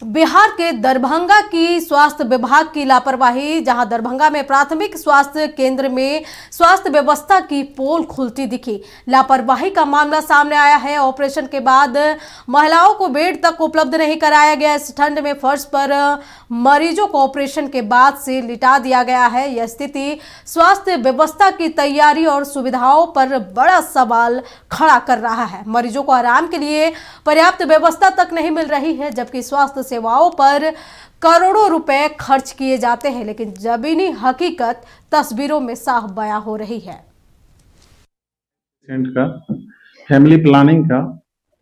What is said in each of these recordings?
बिहार के दरभंगा की स्वास्थ्य विभाग की लापरवाही, जहां दरभंगा में प्राथमिक स्वास्थ्य केंद्र में स्वास्थ्य व्यवस्था की पोल खुलती दिखी। लापरवाही का मामला सामने आया है। ऑपरेशन के बाद महिलाओं को बेड तक उपलब्ध नहीं कराया गया। इस ठंड में फर्श पर मरीजों को ऑपरेशन के बाद से लिटा दिया गया है। यह स्थिति स्वास्थ्य व्यवस्था की तैयारी और सुविधाओं पर बड़ा सवाल खड़ा कर रहा है। मरीजों को आराम के लिए पर्याप्त व्यवस्था तक नहीं मिल रही है, जबकि स्वास्थ्य सेवाओं पर करोड़ों रुपए खर्च किए जाते हैं, लेकिन जमीनी हकीकत तस्वीरों में साफ बयां हो रही है। पेशेंट का फैमिली प्लानिंग का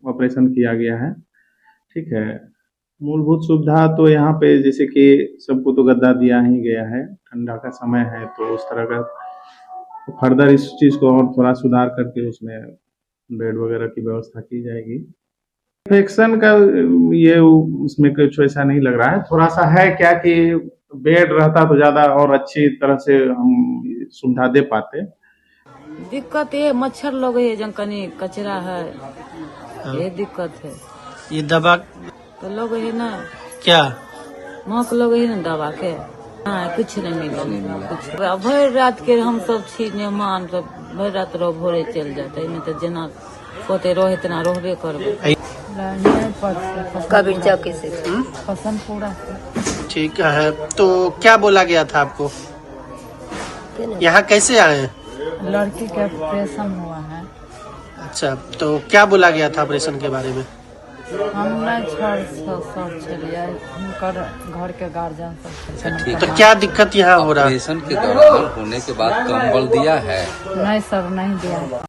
ऑपरेशन किया गया है। ठीक है, मूलभूत सुविधा तो यहाँ पे जैसे कि सबको तो गद्दा दिया ही गया है। ठंडा का समय है तो उस तरह का फर्दर इस चीज को और थोड़ा सुधार करके उसमें बेड वगैरह की व्यवस्था की जाएगी। इन्फेक्शन का ये उसमें कुछ ऐसा नहीं लग रहा है। थोड़ा सा है क्या कि बेड रहता तो ज्यादा और अच्छी तरह से हम सुविधा दे पाते। दिक्कत ये मच्छर लोग है, जन कनी कचरा है, ये दिक्कत है। ये दवा तो लोग है ना क्या मौक लोग है ना दवा के कुछ नहीं मिला कुछ। भर रात के हम सब चीज मेहमान सब भर रात रो भोरे चल जाते हैं, तो जना पोते रोहे तना रोहबे करबे। कबीर चौकी से पसंद पूरा। ठीक है, तो क्या बोला गया था आपको? यहाँ कैसे आए? लड़की का ऑपरेशन हुआ है। अच्छा, तो क्या बोला गया था ऑपरेशन के बारे में? हम नहीं सब चलिए उनकर घर के गार्जियन सब। तो क्या दिक्कत यहाँ हो रहा है? ऑपरेशन के दौरान होने के बाद कंबल दिया है? नहीं सर, नहीं दिया।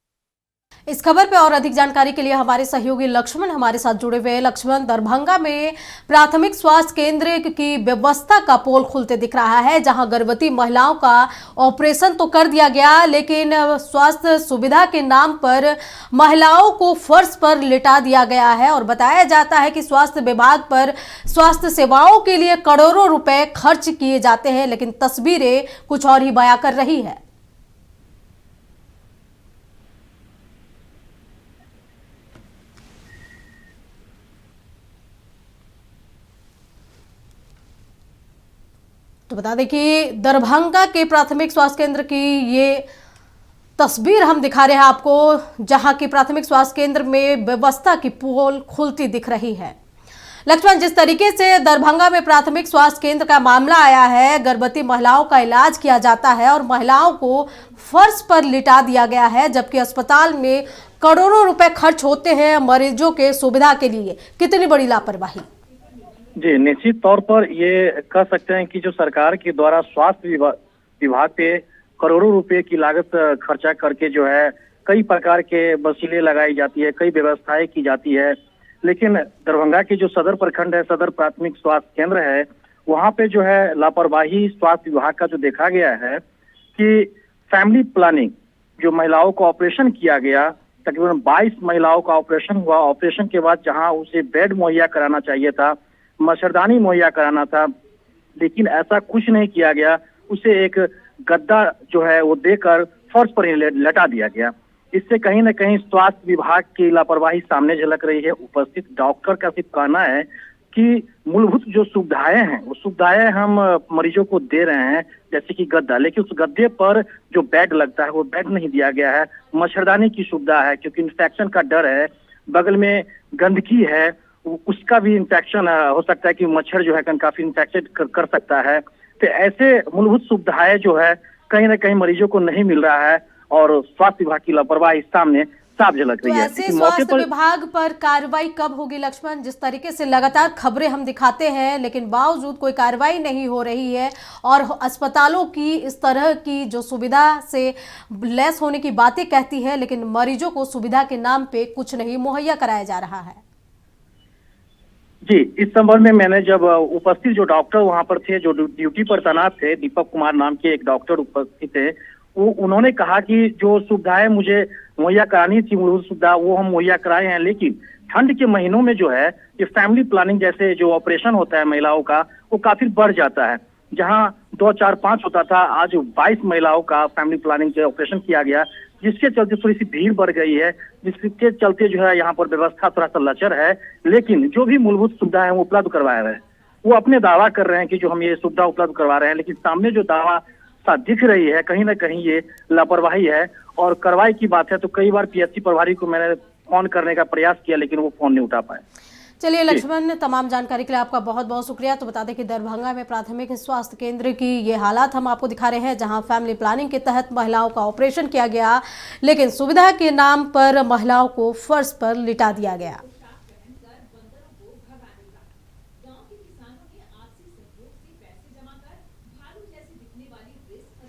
इस खबर पे और अधिक जानकारी के लिए हमारे सहयोगी लक्ष्मण हमारे साथ जुड़े हुए हैं। लक्ष्मण, दरभंगा में प्राथमिक स्वास्थ्य केंद्र की व्यवस्था का पोल खुलते दिख रहा है, जहां गर्भवती महिलाओं का ऑपरेशन तो कर दिया गया, लेकिन स्वास्थ्य सुविधा के नाम पर महिलाओं को फर्श पर लिटा दिया गया है और बताया जाता है कि स्वास्थ्य विभाग पर स्वास्थ्य सेवाओं के लिए करोड़ों रुपए खर्च किए जाते हैं, लेकिन तस्वीरें कुछ और ही बयां कर रही है। तो बता दें कि दरभंगा के प्राथमिक स्वास्थ्य केंद्र की ये तस्वीर हम दिखा रहे हैं आपको, जहां की प्राथमिक स्वास्थ्य केंद्र में व्यवस्था की पोल खुलती दिख रही है। लक्ष्मण, जिस तरीके से दरभंगा में प्राथमिक स्वास्थ्य केंद्र का मामला आया है, गर्भवती महिलाओं का इलाज किया जाता है और महिलाओं को फर्श पर लिटा दिया गया है, जबकि अस्पताल में करोड़ों रुपए खर्च होते हैं मरीजों के सुविधा के लिए। कितनी बड़ी लापरवाही। जी, निश्चित तौर पर ये कह सकते हैं कि जो सरकार के द्वारा स्वास्थ्य विभाग पे करोड़ों रुपए की लागत खर्चा करके जो है कई प्रकार के वसीले लगाई जाती है, कई व्यवस्थाएं की जाती है, लेकिन दरभंगा के जो सदर प्रखंड है, सदर प्राथमिक स्वास्थ्य केंद्र है, वहां पे जो है लापरवाही स्वास्थ्य विभाग का जो देखा गया है कि फैमिली प्लानिंग, जो महिलाओं को ऑपरेशन किया गया, तकरीबन 22 महिलाओं का ऑपरेशन हुआ। ऑपरेशन के बाद जहां उसे बेड मुहैया कराना चाहिए था, मच्छरदानी मुहैया कराना था, लेकिन ऐसा कुछ नहीं किया गया। उसे एक गद्दा जो है वो देकर फर्श पर ही लटा दिया गया। इससे कहीं न कहीं स्वास्थ्य विभाग की लापरवाही सामने झलक रही है। उपस्थित डॉक्टर का सिर्फ कहना है कि मूलभूत जो सुविधाएं हैं वो सुविधाएं हम मरीजों को दे रहे हैं, जैसे कि गद्दा, लेकिन उस गद्दे पर जो बेड लगता है वो बेड नहीं दिया गया है। मच्छरदानी की सुविधा है, क्योंकि इन्फेक्शन का डर है, बगल में गंदगी है, उसका भी इन्फेक्शन हो सकता है कि मच्छर जो है काफी इन्फेक्टेड कर सकता है। तो ऐसे मूलभूत सुविधाएं जो है कहीं ना कहीं मरीजों को नहीं मिल रहा है और स्वास्थ्य विभाग की लापरवाही सामने साफ झलक रही है। ऐसे स्वास्थ्य विभाग पर कार्रवाई कब होगी लक्ष्मण? जिस तरीके से लगातार खबरें हम दिखाते हैं, लेकिन बावजूद कोई कार्रवाई नहीं हो रही है और अस्पतालों की इस तरह की जो सुविधा से लैस होने की बातें कहती है, लेकिन मरीजों को सुविधा के नाम पे कुछ नहीं मुहैया कराया जा रहा है। जी, इस संबंध में मैंने जब उपस्थित जो डॉक्टर वहां पर थे, जो ड्यूटी पर तैनात थे, दीपक कुमार नाम के एक डॉक्टर उपस्थित थे, उन्होंने कहा कि जो सुविधाएं मुझे मुहैया करानी थी, मूलभूत सुविधा, वो हम मुहैया कराए हैं, लेकिन ठंड के महीनों में जो है ये फैमिली प्लानिंग जैसे जो ऑपरेशन होता है महिलाओं का, वो काफी बढ़ जाता है। जहां 2, 4, 5 होता था, आज 22 महिलाओं का फैमिली प्लानिंग से ऑपरेशन किया गया, जिसके चलते थोड़ी सी भीड़ बढ़ गई है, जिसके चलते जो है यहाँ पर व्यवस्था थोड़ा सा लचर है, लेकिन जो भी मूलभूत सुविधा है वो उपलब्ध करवाया है। वो अपने दावा कर रहे हैं कि जो हम ये सुविधा उपलब्ध करवा रहे हैं, लेकिन सामने जो दावा सा दिख रही है कहीं ना कहीं ये लापरवाही है। और कार्रवाई की बात है तो कई बार पीएचसी प्रभारी को मैंने फोन करने का प्रयास किया, लेकिन वो फोन नहीं उठा पाए। चलिए लक्ष्मण, तमाम जानकारी के लिए आपका बहुत बहुत शुक्रिया। तो बता दें कि दरभंगा में प्राथमिक स्वास्थ्य केंद्र की ये हालात हम आपको दिखा रहे हैं, जहां फैमिली प्लानिंग के तहत महिलाओं का ऑपरेशन किया गया, लेकिन सुविधा के नाम पर महिलाओं को फर्श पर लिटा दिया गया।